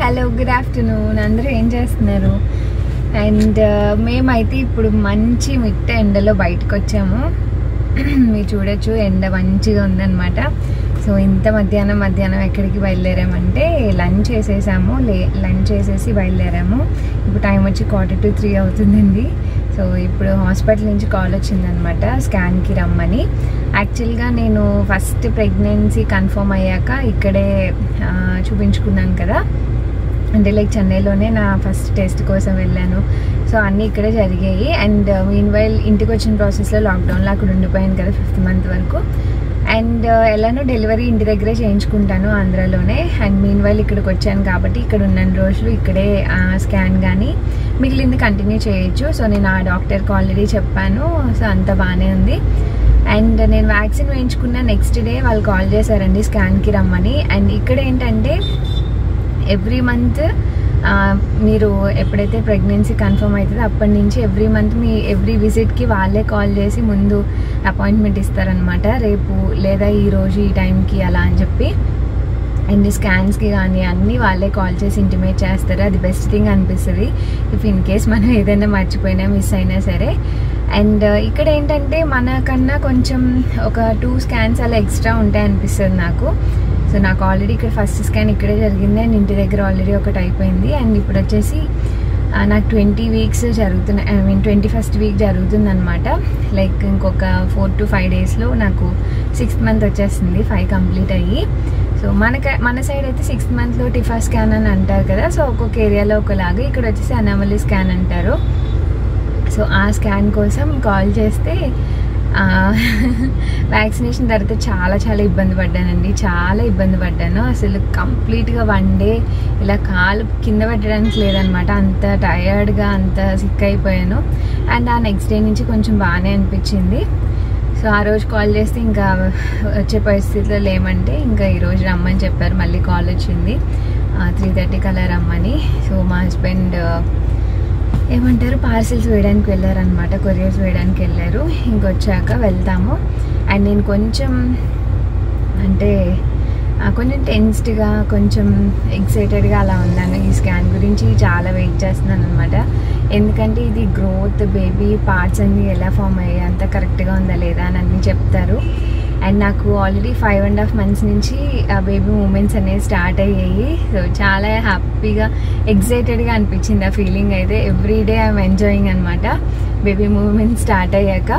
Hello, good afternoon. అందరూ ఏం చేస్తున్నారు? అండ్ మేమైతే ఇప్పుడు మంచి మిట్ట ఎండలో బయటకు వచ్చాము. మీరు చూడొచ్చు, ఎండ మంచిగా ఉందన్నమాట. సో ఇంత మధ్యాహ్నం ఎక్కడికి బయలుదేరామంటే లంచ్ చేసేసాము. లంచ్ చేసేసి బయలుదేరాము. ఇప్పుడు టైం వచ్చి 2:45 అవుతుందండి. సో ఇప్పుడు హాస్పిటల్ నుంచి కాల్ వచ్చిందనమాట, స్కాన్కి రమ్మని. యాక్చువల్గా నేను ఫస్ట్ ప్రెగ్నెన్సీ కన్ఫర్మ్ అయ్యాక ఇక్కడే చూపించుకున్నాను కదా, అంటే లైక్ చెన్నైలోనే నా ఫస్ట్ టెస్ట్ కోసం వెళ్ళాను. సో అన్నీ ఇక్కడే జరిగాయి. అండ్ మీన్వైల్ ఇంటికి వచ్చిన ప్రాసెస్లో లాక్డౌన్లో అక్కడ ఉండిపోయాను కదా 5th month వరకు. అండ్ ఎలానో డెలివరీ ఇంటి దగ్గరే చేయించుకుంటాను ఆంధ్రాలోనే. అండ్ మీన్వైల్ ఇక్కడికి వచ్చాను కాబట్టి ఇక్కడ ఉన్న రోజులు ఇక్కడే స్కాన్ కానీ మిగిలింది కంటిన్యూ చేయొచ్చు. సో నేను ఆ డాక్టర్కి ఆల్రెడీ చెప్పాను. సో అంతా బాగానే ఉంది. అండ్ నేను వ్యాక్సిన్ వేయించుకున్న నెక్స్ట్ డే వాళ్ళు కాల్ చేశారండి స్కాన్కి రమ్మని. అండ్ ఇక్కడ ఏంటంటే ఎవ్రీ మంత్ మీరు ఎప్పుడైతే ప్రెగ్నెన్సీ కన్ఫర్మ్ అవుతుందో అప్పటి నుంచి ఎవ్రీ మంత్ మీ ఎవ్రీ విజిట్కి వాళ్ళే కాల్ చేసి ముందు అపాయింట్మెంట్ ఇస్తారనమాట, రేపు లేదా ఈరోజు ఈ టైంకి అలా అని చెప్పి. అండ్ స్కాన్స్కి కానీ అన్నీ వాళ్ళే కాల్ చేసి ఇంటిమేట్ చేస్తారు. అది బెస్ట్ థింగ్ అనిపిస్తుంది, ఇఫ్ ఇన్ కేస్ మనం ఏదైనా మర్చిపోయినా మిస్ అయినా సరే. అండ్ ఇక్కడ ఏంటంటే మనకన్నా కొంచెం ఒక 2 scans అలా ఎక్స్ట్రా ఉంటాయి అనిపిస్తుంది నాకు. సో నాకు ఆల్రెడీ ఇక్కడ ఫస్ట్ స్కాన్ ఇక్కడే జరిగింది అండ్ ఇంటి దగ్గర ఆల్రెడీ ఒకటి అయిపోయింది. అండ్ ఇప్పుడు వచ్చేసి నాకు 20 weeks జరుగుతున్నాయి, 21st week జరుగుతుందనమాట. లైక్ ఇంకొక 4 to 5 daysలో నాకు 6th month వచ్చేస్తుంది, 5 కంప్లీట్ అయ్యి. సో మన సైడ్ అయితే 6th monthలో టిఫా స్కాన్ అని అంటారు కదా. సో ఒక్కొక్క ఏరియాలో ఒకలాగా, ఇక్కడ వచ్చేసి అనామలీ స్కాన్ అంటారు. సో ఆ స్కాన్ కోసం కాల్ చేస్తే వ్యాక్సినేషన్ తర్వాత చాలా ఇబ్బంది పడ్డానండి, చాలా ఇబ్బంది పడ్డాను. అసలు కంప్లీట్గా 1 day ఇలా కాలు కింద పెట్టడానికి లేదనమాట, అంత టయర్డ్గా అంత సిక్ అయిపోయాను. అండ్ ఆ నెక్స్ట్ డే నుంచి కొంచెం బాగానే అనిపించింది. సో ఆ రోజు కాల్ చేస్తే ఇంకా వచ్చే పరిస్థితిలో లేమంటే ఇంకా ఈరోజు రమ్మని చెప్పారు. మళ్ళీ కాల్ వచ్చింది 3:30 అలా రమ్మని. సో మా హస్బెండ్ ఏమంటారు పార్సిల్స్ వేయడానికి వెళ్ళారనమాట, కొరియర్స్ వేయడానికి వెళ్ళారు. ఇంకొచ్చాక వెళ్తాము. అండ్ నేను కొంచెం అంటే కొంచెం టెన్స్డ్గా కొంచెం ఎక్సైటెడ్గా అలా ఉన్నాను. ఈ స్కాన్ గురించి చాలా వెయిట్ చేస్తున్నాను అనమాట. ఎందుకంటే ఇది గ్రోత్, బేబీ పార్ట్స్ అన్నీ ఎలా ఫామ్ అయ్యాయి, అంత కరెక్ట్గా ఉందా లేదా అని అన్నీ చెప్తారు. అండ్ నాకు ఆల్రెడీ 5.5 months నుంచి బేబీ మూమెంట్స్ అనేవి స్టార్ట్ అయ్యాయి. సో చాలా హ్యాపీగా ఎక్సైటెడ్గా అనిపించింది ఆ ఫీలింగ్ అయితే. ఎవ్రీడే ఐఎమ్ ఎంజాయింగ్ అనమాట బేబీ మూమెంట్స్ స్టార్ట్ అయ్యాక.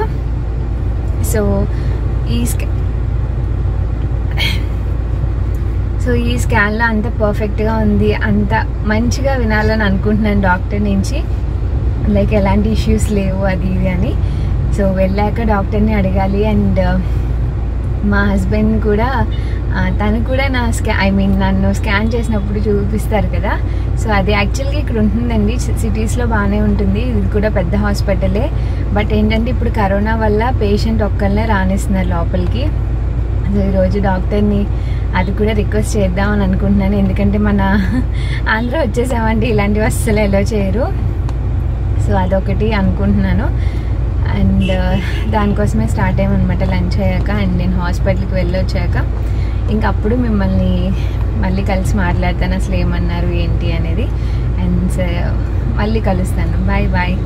సో ఈ స్కాన్లో అంత పర్ఫెక్ట్గా ఉంది, అంత మంచిగా వినాలని అనుకుంటున్నాను డాక్టర్ నుంచి, లైక్ ఎలాంటి ఇష్యూస్ లేవు అది ఇది అని. సో వెళ్ళాక డాక్టర్ని అడగాలి. అండ్ మా హస్బెండ్ కూడా తను కూడా నన్ను స్కాన్ చేసినప్పుడు చూపిస్తారు కదా. సో అది యాక్చువల్గా ఇక్కడ ఉంటుందండి, సిటీస్లో బాగానే ఉంటుంది. ఇది కూడా పెద్ద హాస్పిటలే. బట్ ఏంటంటే ఇప్పుడు కరోనా వల్ల పేషెంట్ ఒక్కళ్ళనే రానిస్తున్నారు లోపలికి. సో ఈరోజు డాక్టర్ని అది కూడా రిక్వెస్ట్ చేద్దామని అనుకుంటున్నాను, ఎందుకంటే మన ఆంధ్ర వచ్చేసామంటే ఇలాంటివి అస్సలు ఎలా చేయరు. సో అదొకటి అనుకుంటున్నాను. అండ్ దానికోసమే స్టార్ట్ అయ్యామన్నమాట లంచ్ అయ్యాక. అండ్ నేను హాస్పిటల్కి వెళ్ళొచ్చాక ఇంక అప్పుడు మిమ్మల్ని మళ్ళీ కలిసి మాట్లాడతాను, అసలు ఏమన్నారు ఏంటి అనేది. అండ్ మళ్ళీ కలుస్తాను. బాయ్.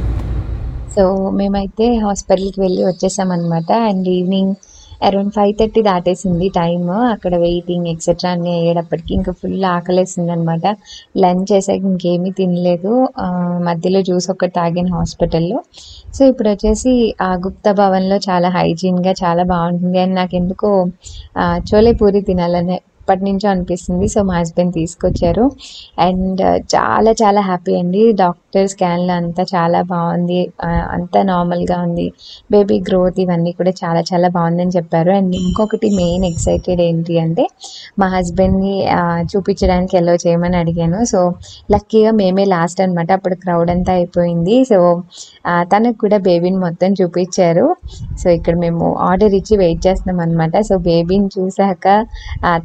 సో మేమైతే హాస్పిటల్కి వెళ్ళి వచ్చేసామన్నమాట. అండ్ ఈవినింగ్ అరౌండ్ 5:30 దాటేసింది టైమ్. అక్కడ వెయిటింగ్ ఎక్సెట్రా అన్నీ అయ్యేటప్పటికి ఇంకా ఫుల్ ఆకలేసింది అనమాట. లంచ్ చేసాక ఇంకేమీ తినలేదు, మధ్యలో జ్యూస్ ఒకటి తాగాను హాస్పిటల్లో. సో ఇప్పుడు వచ్చేసి ఆ గుప్తా భవన్లో చాలా హైజీన్గా చాలా బాగుంటుంది. అండ్ నాకు ఎందుకో చోలే పూరి తినాలని ఎప్పటి నుంచో అనిపిస్తుంది. సో మా హస్బెండ్ తీసుకొచ్చారు. అండ్ చాలా హ్పీ అండి. డాక్టర్ స్కాన్లో అంతా చాలా బాగుంది, అంతా నార్మల్గా ఉంది. బేబీ గ్రోత్ ఇవన్నీ కూడా చాలా బాగుందని చెప్పారు. అండ్ ఇంకొకటి మెయిన్ ఎక్సైటెడ్ ఏంటి అంటే మా హస్బెండ్ని చూపించడానికి ఎల్లో చేయమని అడిగాను. సో లక్కీగా మేమే లాస్ట్ అనమాట, అప్పుడు క్రౌడ్ అంతా అయిపోయింది. సో తనకు కూడా బేబీని మొత్తం చూపించారు. సో ఇక్కడ మేము ఆర్డర్ ఇచ్చి వెయిట్ చేస్తున్నాం అనమాట. సో బేబీని చూసాక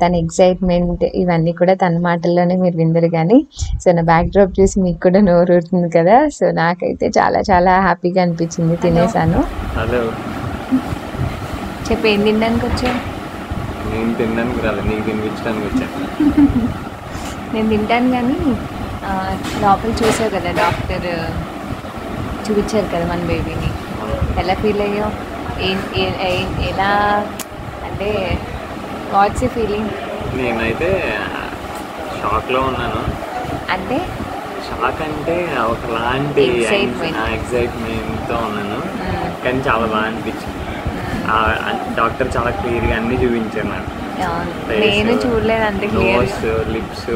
తన ఎక్సైట్మెంట్ ఇవన్నీ కూడా తన మాటల్లోనే మీరు విందరు కానీ. సో నా బ్యాక్ డ్రాప్ చూసి మీకు కూడా నోరు ఊరుతుంది కదా. సో నాకైతే చాలా హ్యాపీగా అనిపించింది. తినేసాను. చెప్పి ఏం తినడానికి వచ్చావు? నేను తినడానికి రాలేదు, నీకు తినిపించడానికి వచ్చాను. నేను తింటాను కానీ లోపల చూసావు కదా డాక్టర్ చూపించారు కదా మన బేబీని, ఎలా ఫీల్ అయ్యో? ఎలా అంటే వాట్స్ యూ ఫీలింగ్? నేనైతే షాక్లో ఉన్నాను. అంటే షాక్ అంటే ఒకలాంటి ఎక్సైట్మెంట్తో ఉన్నాను, కానీ చాలా బాగా అనిపించింది. డాక్టర్ చాలా క్లియర్గా అన్నీ చూపించారు నాకు. నేను చూడలేదు అంతే క్లియర్. లిప్స్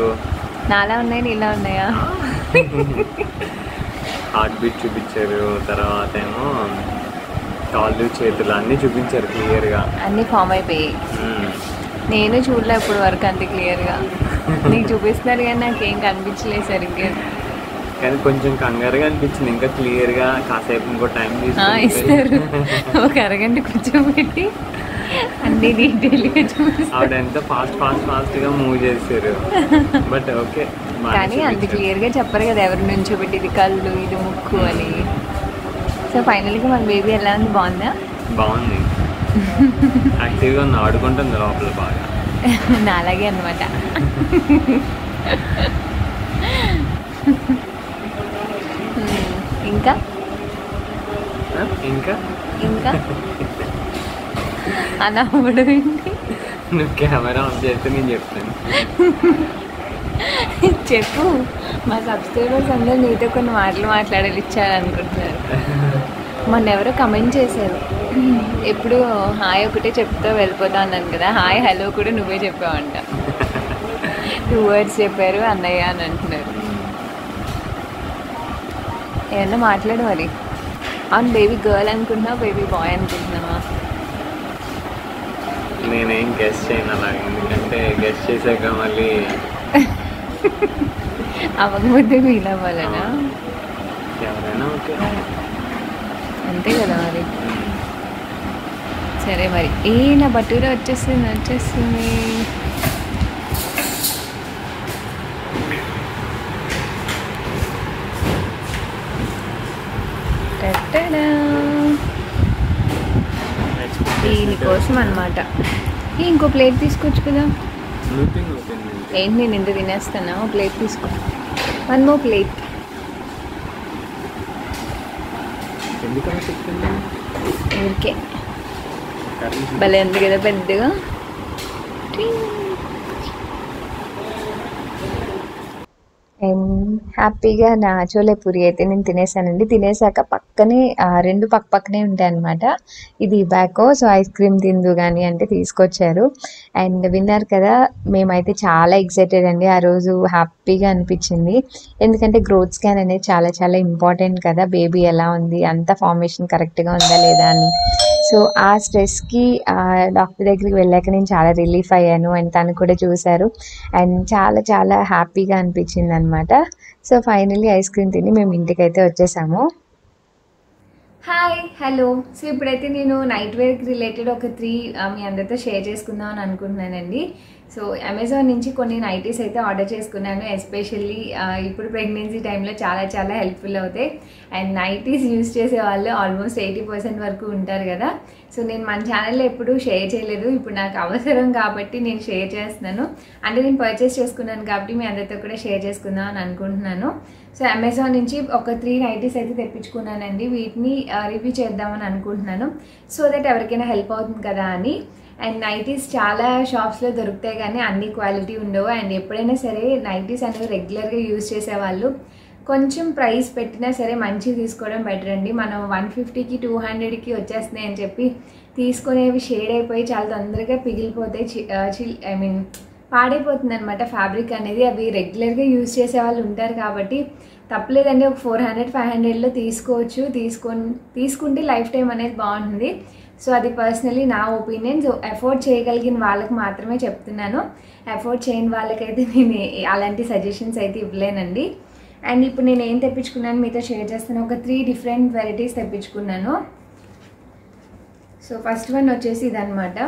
నాలా ఉన్నాయి, నీలా ఉన్నాయా? హార్ట్ బీట్ చూపించారు, తర్వాత ఏమో కాళ్ళు చేతులు అన్నీ చూపించారు క్లియర్గా. అన్నీ ఫామ్ అయిపోయాయి. నేను చూడలే ఇప్పుడు వరకు అంత క్లియర్గా. నీకు చూపిస్తున్నారు కానీ నాకేం కనిపించలేదు సరిగ్గా. కానీ కొంచెం కంగారుగా అనిపించింది. ఇంకా క్లియర్గా కాసేపు ఇంకో టైం ఇస్తారు, ఒక అరగంట కూర్చోబెట్టి అన్ని డీటెయిల్గా చూపిస్తారు. ఆవిడ ఎంత ఫాస్ట్గా మూవ్ చేశారు. బట్ ఓకే, కానీ అంత క్లియర్గా చెప్పరు కదా ఎవరి నుంచో పెట్టి ఇది కళ్ళు ఇది ముక్కు అని. సో ఫైనల్గా మన బేబీ ఎలా ఉంది? బాగుందా? బాగుంది, యాక్టివ్గా ఉంది, ఆడుకుంటుంది లోపల బాగా. నా అలాగే అనమాట. ఇంకా ఇంకా ఇంకా అనవడం ఏంటి? నువ్వు కెమెరా ఆన్ చేస్తే నేను చెప్తాను. చెప్పు. మా సబ్స్క్రైబర్స్ అందరూ నీతో కొన్ని మాటలు మాట్లాడాలి ఇచ్చారనుకుంటున్నారు. మొన్న ఎవరో కమెంట్ చేశారు, ఎప్పుడు హాయ్ ఒకటే చెప్తూ వెళ్ళిపోతా అన్నాను కదా, హాయ్ హలో కూడా నువ్వే చెప్పావంట. 2 words చెప్పారు అన్నయ్య అని అంటున్నారు. ఏమన్నా మాట్లాడు మరి. అవును, బేబీ గర్ల్ అనుకుంటున్నావా బేబీ బాయ్ అనుకుంటున్నావా? నేనేం గెస్ చేయను అలాగే, ఎందుకంటే గెస్ చేశాక మళ్ళీ అవ్వకపోతే ఫీల్ అవ్వాలనా? ఎవరైనా ఓకే, అంతే కదా మరి. సరే మరి. నా బట్టూర వచ్చేస్తుంది. దీనికోసం అనమాట. ఇంకో ప్లేట్ తీసుకోవచ్చు కదా. ఏంటి నేను ఇంత తినేస్తానా? ఒక ప్లేట్ తీసుకో. 1 more plate. ఊరికే భలే ఉంది కదా పెద్దగా. హ్యాపీగా నా చోలే పూరి అయితే నేను తినేసానండి. తినేసాక పక్కనే 2 పక్కనే ఉంటాయి అన్నమాట. ఇది బ్యాకో, సో ఐస్ క్రీమ్ తిందు కానీ అంటే తీసుకొచ్చారు. అండ్ విన్నారు కదా, మేమైతే చాలా ఎక్సైటెడ్ అండి. ఆ రోజు హ్యాపీగా అనిపించింది, ఎందుకంటే గ్రోత్ స్కాన్ అనేది చాలా చాలా ఇంపార్టెంట్ కదా. బేబీ ఎలా ఉంది, అంత ఫార్మేషన్ కరెక్ట్గా ఉందా లేదా అని. సో ఆ స్ట్రెస్కి డాక్టర్ దగ్గరికి వెళ్ళాక నేను చాలా రిలీఫ్ అయ్యాను. అండ్ తను కూడా చూశారు అండ్ చాలా చాలా హ్యాపీగా అనిపించింది అనమాట. సో ఫైనల్లీ ఐస్ క్రీమ్ తిని మేము ఇంటికైతే వచ్చేసాము. Hi hello. సో ఇప్పుడైతే నేను నైట్ వేర్కి రిలేటెడ్ ఒక 3 మీ అందరితో షేర్ చేసుకుందాం అని అనుకుంటున్నానండి. సో అమెజాన్ నుంచి కొన్ని నైటీస్ అయితే ఆర్డర్ చేసుకున్నాను. ఎస్పెషల్లీ ఇప్పుడు ప్రెగ్నెన్సీ టైంలో చాలా చాలా హెల్ప్ఫుల్ అవుతాయి. అండ్ నైటీస్ యూజ్ చేసే వాళ్ళు ఆల్మోస్ట్ 80% వరకు ఉంటారు కదా. సో నేను మన ఛానల్లో ఎప్పుడూ షేర్ చేయలేదు, ఇప్పుడు నాకు అవసరం కాబట్టి నేను షేర్ చేస్తున్నాను. అంటే నేను పర్చేస్ చేసుకున్నాను కాబట్టి మీ అందరితో కూడా షేర్ చేసుకుందాం అని అనుకుంటున్నాను. సో అమెజాన్ నుంచి ఒక 3 నైటీస్ అయితే తెప్పించుకున్నానండి. వీటిని రివ్యూ చేద్దామని అనుకుంటున్నాను, సో దట్ ఎవరికైనా హెల్ప్ అవుతుంది కదా అని. అండ్ నైటీస్ చాలా షాప్స్లో దొరుకుతాయి కానీ అన్ని క్వాలిటీ ఉండవు. అండ్ ఎప్పుడైనా సరే నైటీస్ అనేవి రెగ్యులర్గా యూజ్ చేసేవాళ్ళు కొంచెం ప్రైస్ పెట్టినా సరే మంచిగా తీసుకోవడం బెటర్ అండి. మనం 150కి 200కి వచ్చేస్తున్నాయి అని చెప్పి తీసుకునేవి షేడ్ అయిపోయి చాలా తొందరగా పిగిలిపోతాయి, పాడైపోతుంది అనమాట ఫ్యాబ్రిక్ అనేది. అవి రెగ్యులర్గా యూజ్ చేసే వాళ్ళు ఉంటారు కాబట్టి తప్పలేదండి, ఒక 400-500లో తీసుకోవచ్చు. తీసుకుంటే లైఫ్ టైం అనేది బాగుంటుంది. సో అది పర్సనలీ నా ఒపీనియన్. సో అఫోర్డ్ చేయగలిగిన వాళ్ళకి మాత్రమే చెప్తున్నాను, అఫోర్డ్ చేయని వాళ్ళకైతే నేను అలాంటి సజెషన్స్ అయితే ఇవ్వలేనండి. అండ్ ఇప్పుడు నేను ఏం తెప్పించుకున్నాను మీతో షేర్ చేస్తాను. ఒక 3 డిఫరెంట్ వెరైటీస్ తెప్పించుకున్నాను. సో ఫస్ట్ వన్ వచ్చేసి ఇదనమాట.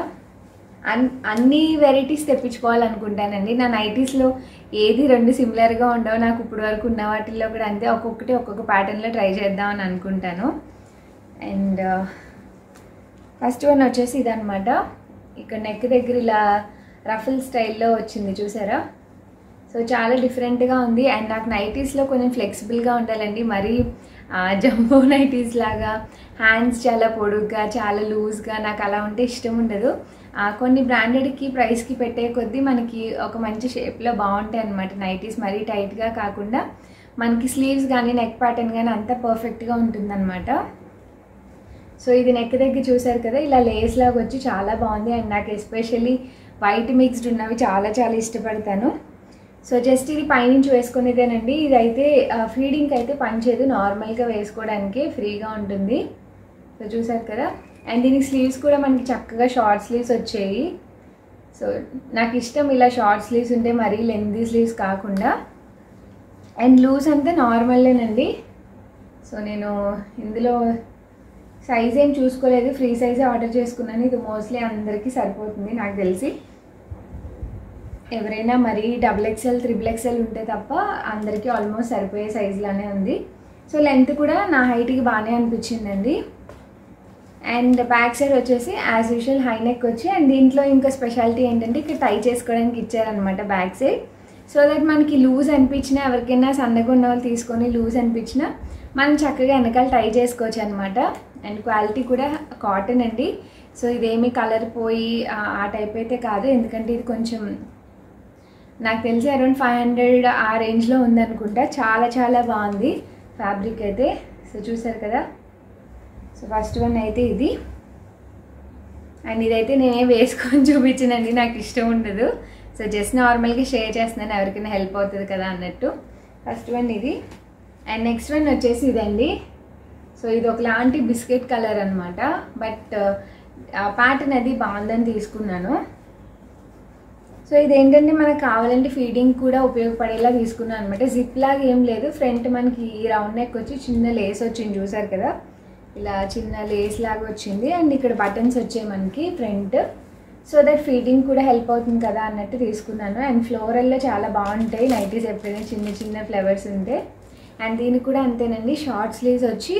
అన్ని వెరైటీస్ తెప్పించుకోవాలనుకుంటానండి. నా నైటీస్లో ఏది 2 సిమిలర్గా ఉండవు. నాకు ఇప్పుడు వరకు ఉన్న వాటిల్లో కూడా అంతే, ఒక్కొక్క ప్యాటర్న్లో ట్రై చేద్దామని అనుకుంటాను. అండ్ ఫస్ట్ వన్ వచ్చేసి ఇదనమాట. ఇక్కడ నెక్ దగ్గర ఇలా రఫుల్ స్టైల్లో వచ్చింది చూసారా. సో చాలా డిఫరెంట్గా ఉంది. అండ్ నాకు నైటీస్లో కొంచెం ఫ్లెక్సిబుల్గా ఉండాలండి, మరీ జంబో నైటీస్ లాగా హ్యాండ్స్ చాలా పొడుగ్గా చాలా లూజ్గా నాకు అలా ఉంటే ఇష్టం ఉండదు. కొన్ని బ్రాండెడ్కి ప్రైస్కి పెట్టే కొద్దీ మనకి ఒక మంచి షేప్లో బాగుంటాయి అన్నమాట నైటీస్, మరీ టైట్గా కాకుండా మనకి స్లీవ్స్ కానీ నెక్ ప్యాటర్న్ కానీ అంతా పర్ఫెక్ట్గా ఉంటుందన్నమాట. సో ఇది నెక్ దగ్గర చూసారు కదా, ఇలా లేస్ లాగా వచ్చి చాలా బాగుంది. అండ్ నాకు ఎస్పెషల్లీ వైట్ మిక్స్డ్ ఉన్నవి చాలా చాలా ఇష్టపడతాను. సో జస్ట్ ఇది పైనుంచి వేసుకునేదేనండి. ఇదైతే ఫీడింగ్కి అయితే పనిచేయదు, నార్మల్గా వేసుకోవడానికి ఫ్రీగా ఉంటుంది. సో చూసారు కదా. అండ్ దీనికి స్లీవ్స్ కూడా మనకి చక్కగా షార్ట్ స్లీవ్స్ వచ్చాయి. సో నాకు ఇష్టం ఇలా షార్ట్ స్లీవ్స్ ఉంటే, మరీ లెంతీ స్లీవ్స్ కాకుండా. అండ్ లూజ్ అంతా నార్మల్లేనండి. సో నేను ఇందులో సైజ్ ఏం చూసుకోలేదు, ఫ్రీ సైజే ఆర్డర్ చేసుకున్నాను. ఇది మోస్ట్లీ అందరికీ సరిపోతుంది నాకు తెలిసి. ఎవరైనా మరీ XXL, XXL ఉంటే తప్ప అందరికీ ఆల్మోస్ట్ సరిపోయే సైజులానే ఉంది. సో లెంత్ కూడా నా హైట్కి బాగానే అనిపించిందండి. అండ్ బ్యాక్ సైడ్ వచ్చేసి యాజ్ యూజువల్ హై నెక్ వచ్చి, అండ్ దీంట్లో ఇంకా స్పెషాలిటీ ఏంటంటే ఇక్కడ టై చేసుకోవడానికి ఇచ్చారనమాట బ్యాక్ సైడ్. సో దట్ మనకి లూజ్ అనిపించినా, ఎవరికైనా సన్నగా ఉన్న వాళ్ళు తీసుకొని లూజ్ అనిపించినా మనం చక్కగా వెనకాల టై చేసుకోవచ్చు అనమాట. అండ్ క్వాలిటీ కూడా కాటన్ అండి. సో ఇదేమి కలర్ పోయి ఆ టైప్ అయితే కాదు, ఎందుకంటే ఇది కొంచెం నాకు తెలిసి అరౌండ్ 500 ఆ రేంజ్లో ఉందనుకుంటా. చాలా చాలా బాగుంది ఫ్యాబ్రిక్ అయితే. సో చూసారు కదా. సో ఫస్ట్ వన్ అయితే ఇది. అండ్ ఇదైతే నేనే వేసుకొని చూపించానండి, నాకు ఇష్టం ఉండదు. సో జస్ట్ నార్మల్గా షేర్ చేస్తున్నాను, ఎవరికైనా హెల్ప్ అవుతుంది కదా అన్నట్టు. ఫస్ట్ వన్ ఇది. అండ్ నెక్స్ట్ వన్ వచ్చేసి ఇదండి. సో ఇది ఒకలాంటి బిస్కెట్ కలర్ అనమాట, బట్ ప్యాటర్న్ అది బాగుందని తీసుకున్నాను. సో ఇదేంటంటే మనకు కావాలంటే ఫీడింగ్ కూడా ఉపయోగపడేలా తీసుకున్నాను అనమాట. జిప్ లాగా ఏం లేదు, ఫ్రంట్ మనకి రౌండ్ నెక్ వచ్చి చిన్న లేస్ వచ్చింది చూసారు కదా, ఇలా చిన్న లేస్ లాగా వచ్చింది. అండ్ ఇక్కడ బటన్స్ వచ్చాయి మనకి ఫ్రంట్. సో దట్ ఫీడింగ్ కూడా హెల్ప్ అవుతుంది కదా అన్నట్టు తీసుకున్నాను. అండ్ ఫ్లోరల్లో చాలా బాగుంటాయి నైటీస్ ఎప్పుడైనా చిన్న చిన్న ఫ్లవర్స్ ఉంటే. అండ్ దీనికి కూడా అంతేనండి, షార్ట్ స్లీవ్స్ వచ్చి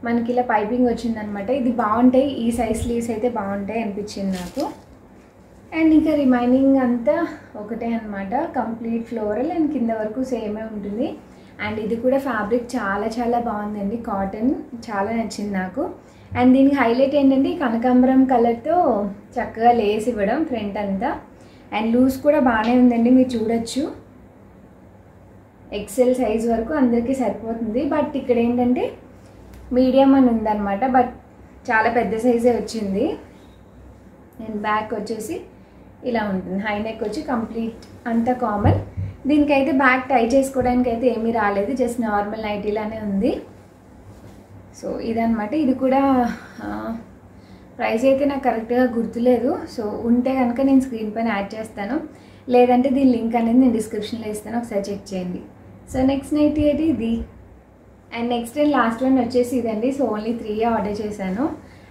మనకి ఇలా పైపింగ్ వచ్చిందనమాట. ఇది బాగుంటాయి, ఈ సైజ్ స్లీవ్స్ అయితే బాగుంటాయి అనిపించింది నాకు. అండ్ ఇంకా రిమైనింగ్ అంతా ఒకటే అనమాట, కంప్లీట్ ఫ్లోరల్ అండ్ కింద వరకు సేమే ఉంటుంది. అండ్ ఇది కూడా ఫ్యాబ్రిక్ చాలా చాలా బాగుందండి, కాటన్ చాలా నచ్చింది నాకు. అండ్ దీనికి హైలైట్ ఏంటంటే కనకాంబరం కలర్తో చక్కగా లేస్ ఇవ్వడం ఫ్రంట్ అంతా. అండ్ లూజ్ కూడా బాగానే ఉందండి, మీరు చూడొచ్చు. XL సైజ్ వరకు అందరికీ సరిపోతుంది. బట్ ఇక్కడ ఏంటంటే మీడియం అని ఉందన్నమాట, బట్ చాలా పెద్ద సైజే వచ్చింది. అండ్ బ్యాక్ వచ్చేసి ఇలా ఉంటుంది, హై నెక్ వచ్చి కంప్లీట్ అంతా కామన్. దీనికైతే బ్యాక్ టై చేసుకోవడానికి అయితే ఏమీ రాలేదు, జస్ట్ నార్మల్ నైటీలానే ఉంది. సో ఇదనమాట. ఇది కూడా ప్రైస్ అయితే నాకు కరెక్ట్గా గుర్తులేదు. సో ఉంటే కనుక నేను స్క్రీన్ పైన యాడ్ చేస్తాను, లేదంటే దీని లింక్ అనేది నేను డిస్క్రిప్షన్లో ఇస్తాను, ఒకసారి చెక్ చేయండి. సో నెక్స్ట్ నైటీ అయితే ఇది. And next and last one వచ్చేసి ఇదండి. సో ఓన్లీ 3 ఆర్డర్ చేశాను.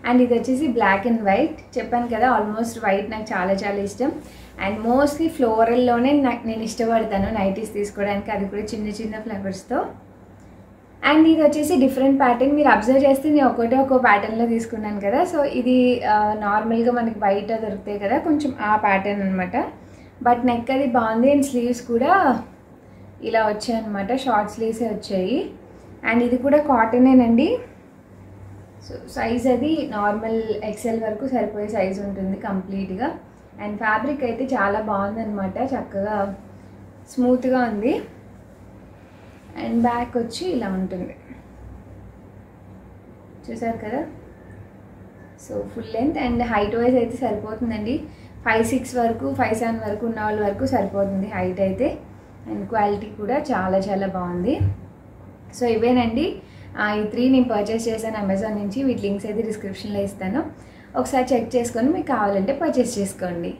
అండ్ ఇది వచ్చేసి బ్లాక్ అండ్ వైట్. చెప్పాను కదా ఆల్మోస్ట్ వైట్ నాకు చాలా చాలా ఇష్టం. అండ్ మోస్ట్లీ ఫ్లోరల్లోనే నేను ఇష్టపడతాను నైటీస్ తీసుకోవడానికి, అది కూడా చిన్న చిన్న ఫ్లవర్స్తో. అండ్ ఇది వచ్చేసి డిఫరెంట్ ప్యాటర్న్. మీరు అబ్జర్వ్ చేస్తే నేను ఒక్కో ప్యాటర్న్లో తీసుకున్నాను కదా. సో ఇది నార్మల్గా మనకి బయట దొరుకుతాయి కదా, కొంచెం ఆ ప్యాటర్న్ అనమాట. బట్ నెక్ అది బాగుంది. అండ్ స్లీవ్స్ కూడా ఇలా వచ్చాయి అనమాట, షార్ట్ స్లీవ్సే వచ్చాయి. అండ్ ఇది కూడా కాటనేనండి. సో సైజ్ అది నార్మల్ XL వరకు సరిపోయే సైజ్ ఉంటుంది కంప్లీట్గా. అండ్ ఫ్యాబ్రిక్ అయితే చాలా బాగుందన్నమాట, చక్కగా స్మూత్గా ఉంది. అండ్ బ్యాక్ వచ్చి ఇలా ఉంటుంది, చూసారు కదా. So full length and height wise అయితే సరిపోతుందండి. 5'6" వరకు 5'7" వరకు ఉన్న వాళ్ళ వరకు సరిపోతుంది హైట్ అయితే. అండ్ క్వాలిటీ కూడా చాలా చాలా బాగుంది. సో ఇవేనండి ఈ 3 నేను పర్చేస్ చేశాను అమెజాన్ నుంచి. వీటి లింక్స్ అయితే డిస్క్రిప్షన్లో ఇస్తాను, ఒకసారి చెక్ చేసుకొని మీకు కావాలంటే పర్చేస్ చేసుకోండి.